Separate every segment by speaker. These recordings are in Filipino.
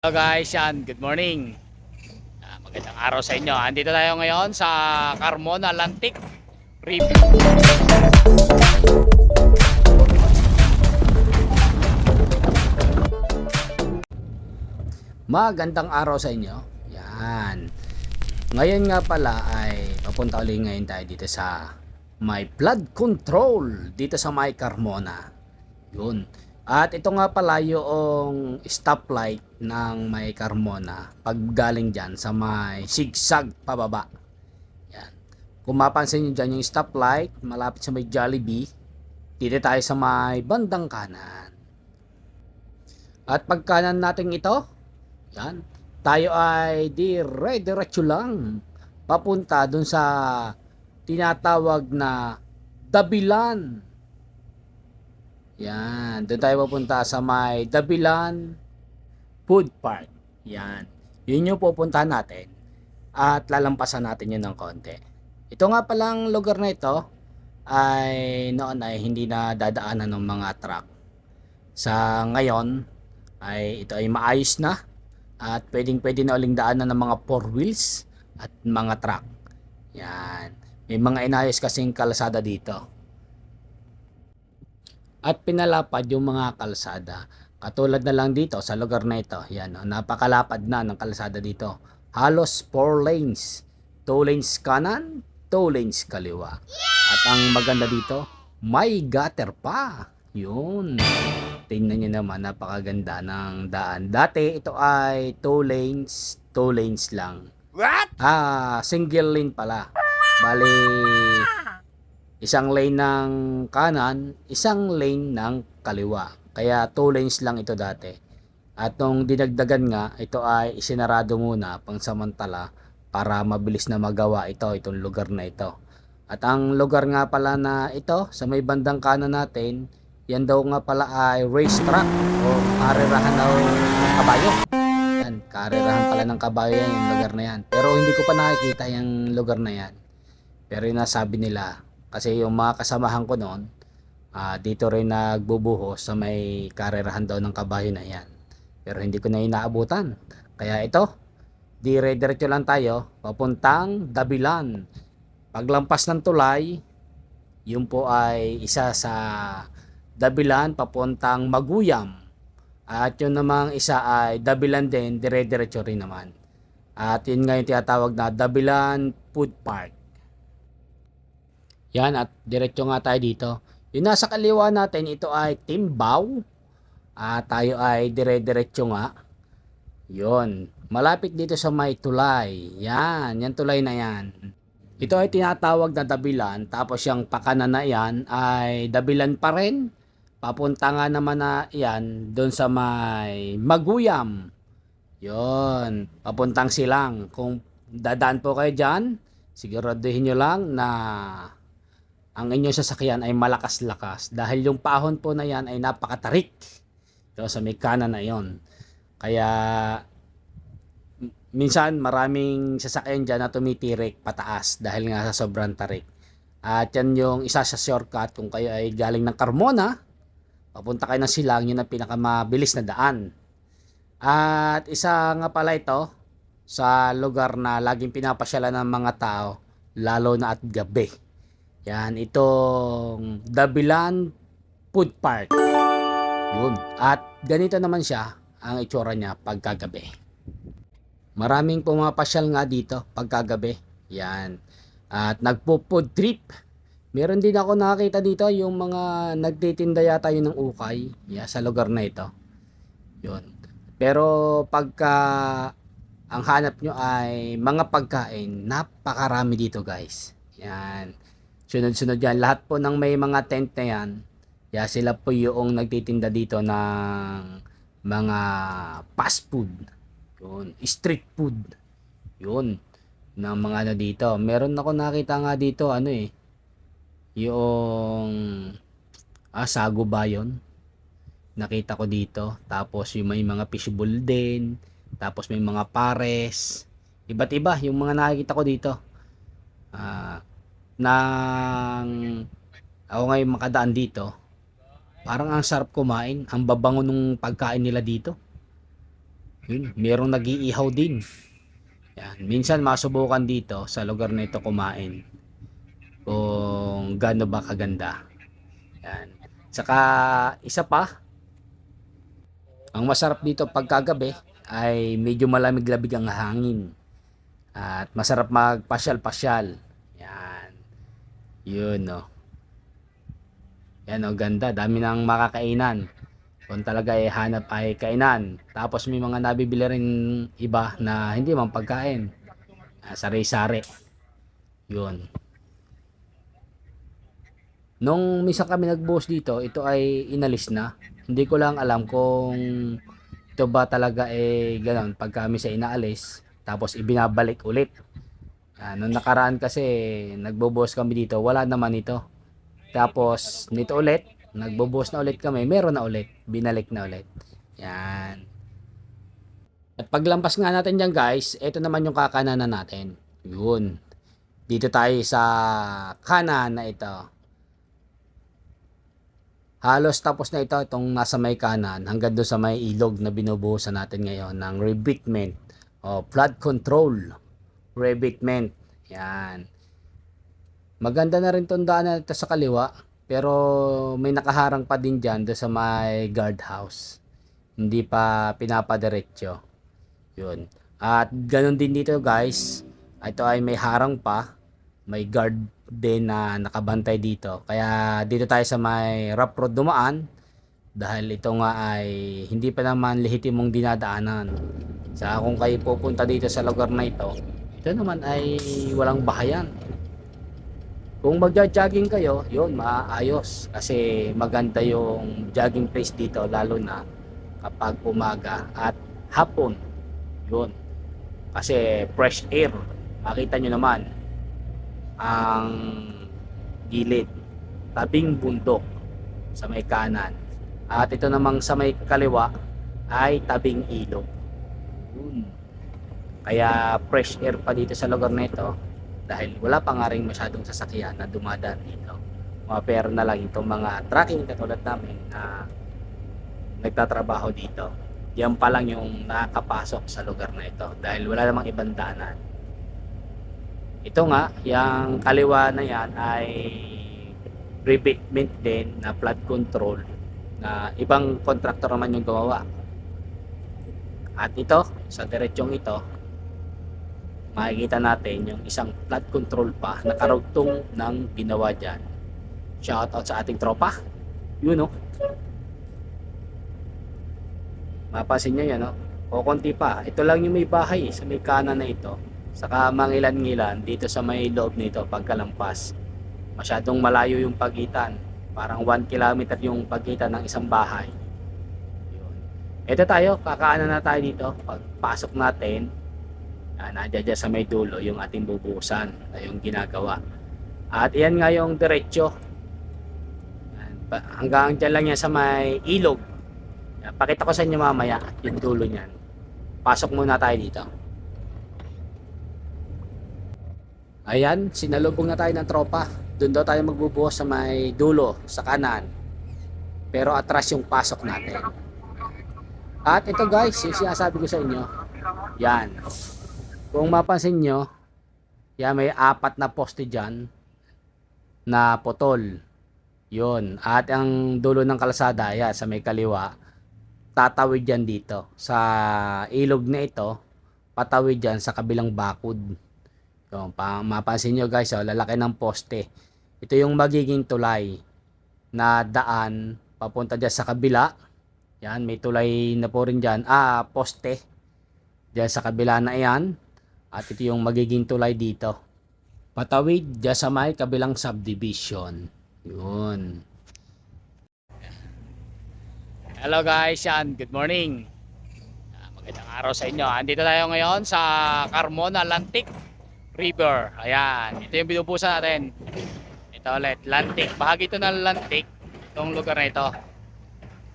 Speaker 1: Hello guys, yan. Good morning. Magandang araw sa inyo. Andito tayo ngayon sa Carmona Lantic Review. Magandang araw sa inyo. Yan. Ngayon nga pala ay papunta ulit ngayon tayo dito sa may flood control dito sa may Carmona. Yun. At ito nga pala yung stoplight ng may Carmona pag galing dyan sa may zigzag pababa. Yan. Kung mapansin nyo dyan yung stoplight malapit sa may Jollibee, dito tayo sa may bandang kanan. At pag kanan natin ito, yan, tayo ay dire-diretso lang papunta dun sa tinatawag na Dabilan. Yan, doon tayo pupunta sa may Dabilan Food Park. Yan, yun yung pupuntahan natin at lalampasan natin yun ng konti. Ito nga palang lugar na ito ay noon ay hindi na dadaanan ng mga truck. Sa ngayon ay ito ay maayos na at pwede na uling daanan ng mga 4 wheels at mga truck. Yan, may mga inayos kasing kalsada dito at pinalapad yung mga kalsada. Katulad na lang dito sa lugar na ito. Yan, napakalapad na ng kalsada dito. Halos 4 lanes. 2 lanes kanan, 2 lanes kaliwa. At ang maganda dito, may gutter pa. Yun. Tingnan nyo naman, napakaganda ng daan. Dati ito ay 2 lanes lang. What? Single lane pala. Bali, isang lane ng kanan, isang lane ng kaliwa. Kaya 2 lanes lang ito dati. At nung dinagdagan nga, ito ay isinarado muna pangsamantala para mabilis na magawa itong lugar na ito. At ang lugar nga pala na ito, sa may bandang kanan natin, yan daw nga pala ay racetrack o karerahan ng kabayo. Yan, karerahan pala ng kabayo yan, yung lugar na yan. Pero hindi ko pa nakikita yung lugar na yan. Pero yung nasabi nila, kasi yung mga kasamahan ko noon, dito rin nagbubuhos sa may karerahan daw ng kabayo na yan. Pero hindi ko na inaabutan. Kaya ito, dire-diretso lang tayo, papuntang Dabilan. Paglampas ng tulay, yun po ay isa sa Dabilan papuntang Maguyam. At yun namang isa ay Dabilan din, dire-diretso rin naman. At yun nga yung tinatawag na Dabilan Food Park. Yan, at diretso nga tayo dito. Yung nasa kaliwa natin, ito ay Timbaw. Tayo ay dire-diretso nga. Yon, malapit dito sa may tulay. Yan, yan tulay na yan. Ito ay tinatawag na Dabilan. Tapos yung pakanan na yan ay Dabilan pa rin. Papunta nga naman na yan doon sa may Maguyam. Yon, papuntang Silang. Kung dadaan po kayo dyan, siguraduhin nyo lang na ang inyong sasakyan ay malakas-lakas dahil yung paahon po na yan ay napakatarik. Ito sa may kanan na yon. Kaya minsan maraming sasakyan dyan na tumitirik pataas dahil nga sa sobrang tarik. At yan yung isa sa shortcut kung kayo ay galing ng Carmona, papunta kayo ng Silang, yun ang pinakamabilis na daan. At isa nga pala ito sa lugar na laging pinapasyalan ng mga tao, lalo na at gabi. Yan, itong Dabilan Food Park. Yun. At ganito naman siya ang itsura niya pagkagabi. Maraming pumapasyal nga dito pagkagabi. Yan. At nagpo-food trip. Meron din ako nakakita dito yung mga nagtitinda yata yun ng ukay. Yeah, sa lugar na ito. Yun. Pero pagka ang hanap nyo ay mga pagkain, napakarami dito guys. Yan. Sunod-sunod yan. Lahat po ng may mga tent na yan, sila po yung nagtitinda dito ng mga fast food. Yun. Street food. Yun. Ng mga ano dito. Meron ako nakita nga dito, yung sago ba yun? Nakita ko dito. Tapos yung may mga fishbowl din. Tapos may mga pares. Iba't iba yung mga nakikita ko dito. Nang ako ngayon makadaan dito, parang ang sarap kumain, ang babango nung pagkain nila dito. Yun, merong nag-iihaw din. Yan. Minsan masubukan dito sa lugar na ito kumain kung gaano ba kaganda. Yan. Saka isa pa, ang masarap dito pagkagabi ay medyo malamig-lamig ang hangin. At masarap magpasyal-pasyal. Yan. Yun, no. Yan, oh, ganda. Dami ng makakainan. Kung talaga ay hanap ay kainan. Tapos may mga nabibili rin iba na hindi man pagkain. Sari-sari. Yun. Nung misa kami nagbuhos dito, ito ay inalis na. Hindi ko lang alam kung ito ba talaga eh gano'n pag kami sa inaalis tapos ibinabalik ulit. Nung nakaraan kasi nagbubuhos kami dito, wala naman ito. Tapos nito ulit, nagbubuhos na ulit kami, meron na ulit, binalik na ulit. Yan. At paglampas nga natin dyan guys, ito naman yung kakananan natin. Yun. Dito tayo sa kanan na ito. Halos tapos na ito, itong nasa may kanan hanggang doon sa may ilog na binubuhusan natin ngayon ng rebatement o flood control. Rebatement. Yan. Maganda na rin itong daanan ito sa kaliwa, pero may nakaharang pa din dyan doon sa may guardhouse. Hindi pa pinapadiretso. Yun. At ganun din dito guys. Ito ay may harang pa. May guard din na nakabantay dito. Kaya dito tayo sa may rough road dumaan. Dahil ito nga ay hindi pa naman lehitimong dinadaanan. Sa kung kayo pupunta dito sa lugar na ito naman ay walang bahayan. Kung magja-jogging kayo, yun, maayos. Kasi maganda yung jogging place dito, lalo na kapag umaga at hapon. Yun. Kasi fresh air. Makita nyo naman ang gilid. Tabing bundok sa may kanan. At ito namang sa may kaliwa ay tabing ilog. Yun. Kaya fresh air pa dito sa lugar na ito. Dahil wala pa nga rin masyadong sasakyan na dumadaan dito. Mga pera na lang itong mga trucking katulad namin na nagtatrabaho dito. Yan pa lang yung nakakapasok sa lugar na ito dahil wala namang ibang daanan. Ito nga, yung kaliwa na yan ay rebatement din na flood control na ibang contractor naman yung gumawa. At ito, sa diretsyong ito, makikita natin yung isang flood control pa na karugtong ng ginawa dyan. Shoutout sa ating tropa. Yun, no? Mapasin nyo yan, no? O konti pa. Ito lang yung may bahay sa may kanan na ito. Saka mangilan-ngilan dito sa may loob nito pagkalampas. Masyadong malayo yung pagitan. Parang 1 kilometer yung pagitan ng isang bahay. Yun. Ito tayo, kakaanan na tayo dito. Pagpasok natin, nandiyan sa may dulo yung ating bubuhusan na yung ginagawa. At yan nga yung diretsyo. Hanggang dyan lang yan sa may ilog. Pakita ko sa inyo mamaya yung dulo niyan. Pasok muna tayo dito. Ayan, sinalubong na tayo ng tropa. Doon daw tayo magbubuhos sa may dulo, sa kanan. Pero atras yung pasok natin. At ito guys, yung sinasabi ko sa inyo. Yan. Kung mapansin nyo, yan, may 4 na poste dyan na putol. Yun. At ang dulo ng kalsada, yan, sa may kaliwa, tatawid yan dito. Sa ilog na ito, patawid yan sa kabilang bakod. Yun, mapansin nyo guys, lalaki ng poste. Ito yung magiging tulay na daan papunta dyan sa kabila. Yan, may tulay na po rin dyan. Poste. Dyan sa kabila na yan. At ito yung magiging tulay dito. Patawid dyan sa may kabilang subdivision. Yun. Hello guys, yan. Good morning. Magandang araw sa inyo. Andito tayo ngayon sa Carmona Lantic River. Ayan. Ito yung binubusan natin. Ito ulit. Lantic. Bahagi ito ng Lantic. Itong lugar na ito.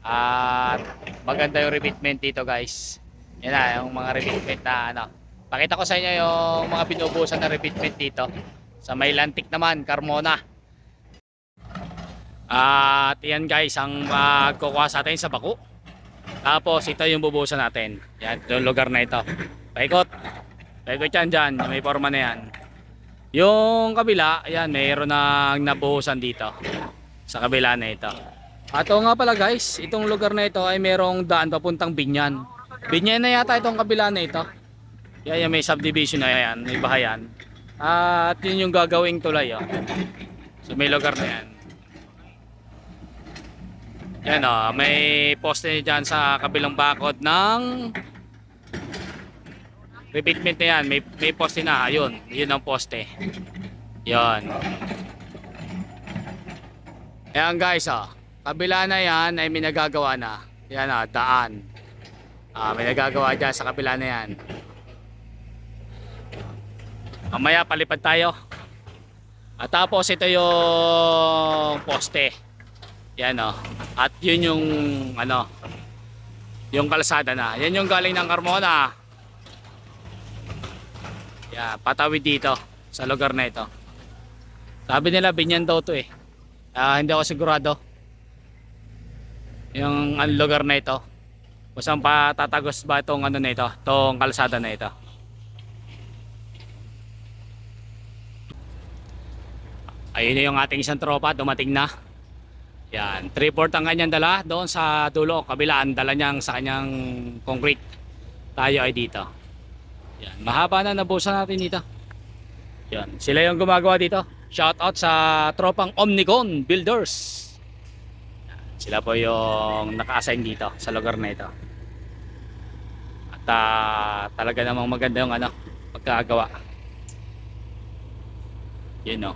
Speaker 1: At maganda yung rebatement dito guys. Yan na. Yung mga rebatement na ano. Pakita ko sa inyo yung mga binubusan na rebatement dito. Sa may Lantic naman, Carmona. At yan guys, ang magkukuha sa atin sa bako. Tapos ito yung bubuhusan natin. Yan, yung lugar na ito. Paikot. Paikot yan dyan. Yung may forma na yan. Yung kabila, ayan, mayroon nang nabuhusan dito. Sa kabila na ito. At oo nga pala guys, itong lugar na ito ay merong daan papuntang Binyan. Binyan na yata itong kabila na ito. Yan, yung may subdivision na yan, may bahayan. At yun yung gagawing tulay. Oh. So may lugar na yan. Yan o, may poste dyan sa kabilang bakod ng repeatment na yan. May poste na, ayun, yun ang poste. Yan. Ayan guys o, kabila na yan ay may nagagawa na. Yan o, daan. May nagagawa dyan sa kabila na yan. Mamaya palipad tayo. At tapos ito yung poste. Yan o. At yun yung ano, yung kalsada na. Yan yung galing ng Carmona. Yan, patawid dito sa lugar na ito. Sabi nila Binyan daw to eh. Hindi ako sigurado. Yung lugar na ito. Kung saan pa tatagos ba itong ano na ito, itong kalsada na ito. Ayun na yung ating isang tropa, dumating na. Yan, 3/4 ang kanyang dala doon sa dulo, kabilaan dala niyang sa kanyang concrete. Tayo ay dito. Yan, mahaba na nabusan natin dito. Yan, sila yung gumagawa dito. Shout out sa tropang Omnicon Builders. Yan, sila po yung naka-assign dito sa lugar na ito. At talaga namang maganda yung ano, pagkagawa. Yun o.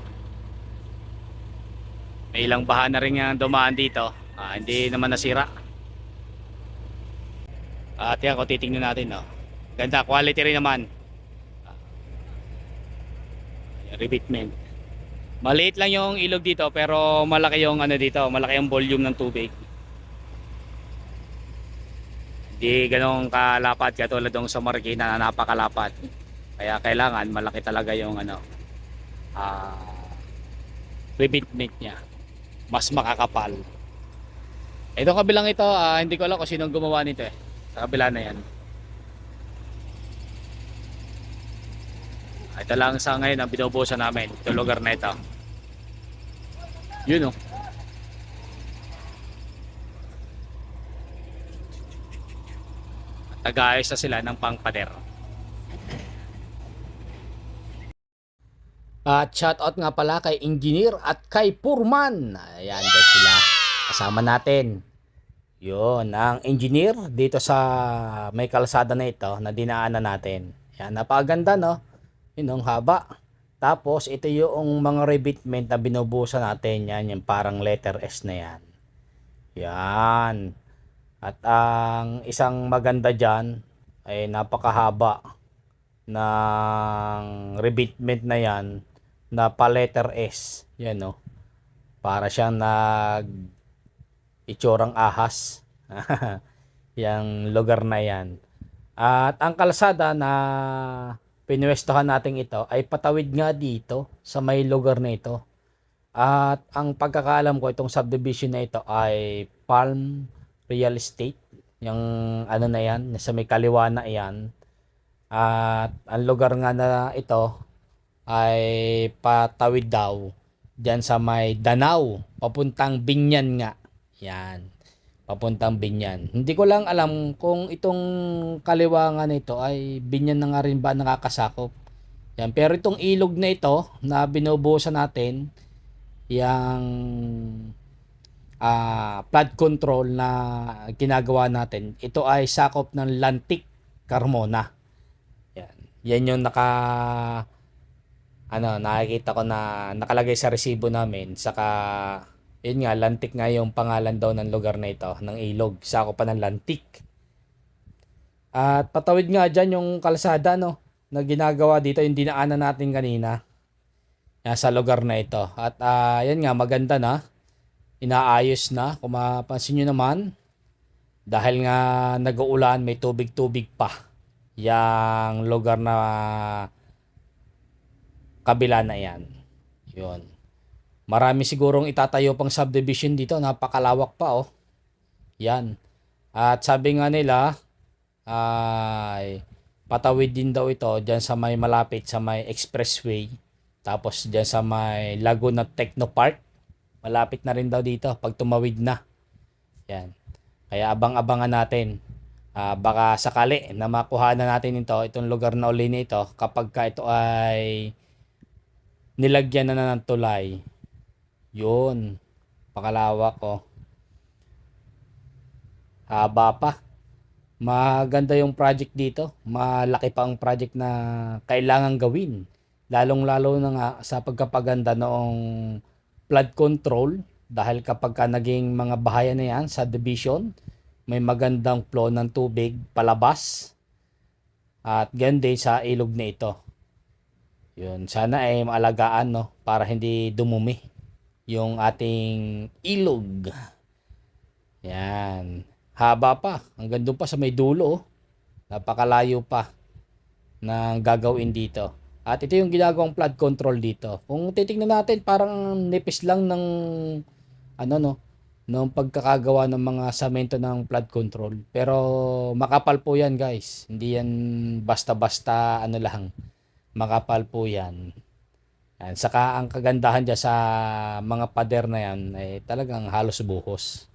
Speaker 1: May ilang baha na rin yung dumaan dito. Hindi naman nasira. At yan, kung titignan natin, no? Ganda, quality rin naman. Repeatment. Maliit lang yung ilog dito, pero malaki yung ano dito, malaki yung volume ng tubig. Hindi ganong kalapad katulad ng sa Marikina na napakalapad. Kaya kailangan malaki talaga yung ano, repeatment niya. Mas makakapal. Itong kabilang ito, hindi ko alam kung sinong gumawa nito eh. Sa kabila na yan. Ito lang sa ngayon ang binubuhusan namin. Ito lugar na ito. Yun oh. Nag-aayos na sila ng pangpader. At shoutout nga pala kay Engineer at kay Purman. Ayan guys sila. Kasama natin. Yun, ang engineer dito sa may kalsada na ito na dinaanan natin. Ayan, napakaganda no? Yun ang haba. Tapos ito yung mga revetment na binubuhusan natin. Yan, yung parang letter S na yan. Yan. At ang isang maganda dyan ay napakahaba ng revetment na yan na pa letter S. Yan no. Para siyang itsurang ahas. Yang lugar na yan. At ang kalsada na pinuwestohan natin ito ay patawid nga dito sa may lugar na ito. At ang pagkakaalam ko itong subdivision na ito ay Palm Real Estate. Yung ano na yan, sa may kaliwa na yan. At ang lugar nga na ito ay patawid daw diyan sa may Danau papuntang Binyan nga. Yan. Papuntang Binyan. Hindi ko lang alam kung itong kaliwa nga nito ay Binyan na nga rin ba nakakasakop. Yan. Pero itong ilog na ito na binubuhusan natin yung flood control na ginagawa natin. Ito ay sakop ng Lantic Carmona. Yan. Yan yung nakikita ko na nakalagay sa resibo namin. Saka yun nga, Lantic nga yung pangalan daw ng lugar na ito, ng ilog. Sakop pa ng Lantic. At patawid nga dyan yung kalsada no, na ginagawa dito, yung dinaanan natin kanina. Yan, sa lugar na ito. At yan nga, maganda na. Inaayos na. Kung mapansin nyo naman, dahil nga nag-uulan, may tubig-tubig pa. Yang lugar na kabila na yan. Yun. Marami sigurong itatayo pang subdivision dito. Napakalawak pa oh. Yan. At sabi nga nila ay patawid din daw ito diyan sa may malapit sa may expressway. Tapos diyan sa may Laguna Technopark. Malapit na rin daw dito pag tumawid na. Yan. Kaya abang-abangan natin. Baka sakali na makuha na natin itong lugar na uli nito kapag ka ito ay nilagyan na ng tulay. Yun. Pakalawak ko. Haba pa. Maganda yung project dito. Malaki pa ang project na kailangan gawin. Lalong-lalo na nga sa pagkapaganda noong flood control. Dahil kapag ka naging mga bahayan na yan sa division, may magandang flow ng tubig palabas. At ganun din sa ilog na ito. Yun, sana ay maalagaan no para hindi dumumi yung ating ilog. Yan. Haba pa. Hanggang doon pa sa may dulo. Oh. Napakalayo pa na gagawin dito. At ito yung ginagawang flood control dito. Kung titingnan natin, parang nipis lang ng ano no, ng pagkakagawa ng mga samento ng flood control. Pero makapal po yan guys. Hindi yan basta-basta ano lang. Makapal po yan. Yan. Saka ang kagandahan dyan sa mga pader na yan ay talagang halos buhos.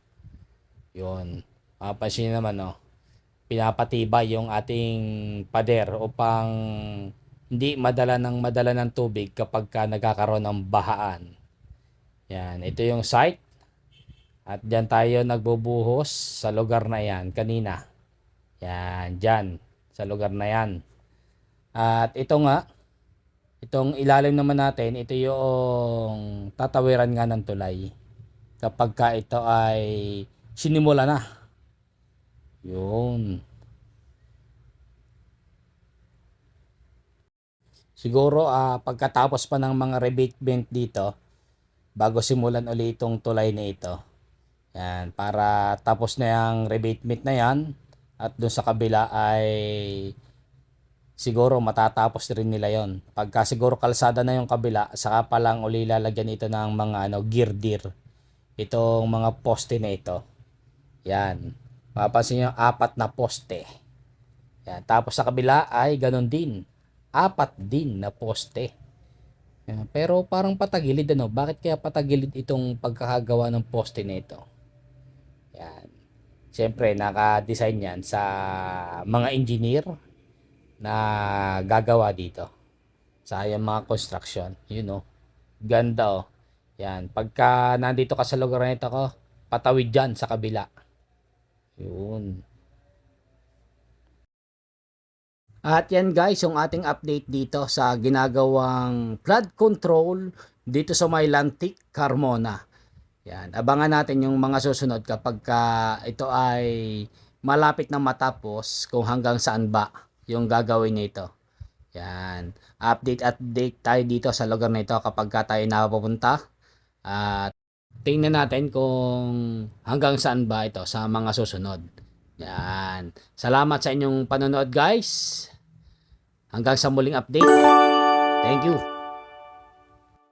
Speaker 1: Yun. Mapapansin naman no, pinapatibay yung ating pader upang hindi madala ng tubig kapag ka nagkakaroon ng bahaan. Yan. Ito yung site. At dyan tayo nagbubuhos sa lugar na yan kanina. Yan. Dyan. Sa lugar na yan. At ito nga. Itong ilalim naman natin. Ito yung tatawiran nga ng tulay. Kapag ka ito ay sinimula na. Yun. Siguro pagkatapos pa ng mga rebatement dito, bago simulan ulit itong tulay na ito. Yan, para tapos na yung rebatement na yan at doon sa kabila ay siguro matatapos rin nila yon. Pagka siguro kalsada na yung kabila, saka pa lang uli lalagyan ito ng mga girder. Itong mga poste na ito. Yan. Mapapansin nyo, 4 na poste. Yan. Tapos sa kabila ay ganun din. 4 din na poste. Yan. Pero parang patagilid ano. Bakit kaya patagilid itong pagkakagawa ng poste na ito? Yan. Siyempre, naka-design yan sa mga engineer na gagawa dito. Sa yung mga construction. You know. Ganda oh. Yan. Pagka nandito ka sa lugar na ito ko, patawid dyan sa kabila. Yun. At yan guys, yung ating update dito sa ginagawang flood control dito sa may Lantic, Carmona. Yan. Abangan natin yung mga susunod kapag ito ay malapit na matapos kung hanggang saan ba yung gagawin nito. Yan. Update tayo dito sa lugar na ito kapag tayo napupunta. At tingnan natin kung hanggang saan ba ito sa mga susunod. Yan. Salamat sa inyong panonood guys. Hanggang sa muling update. Thank you.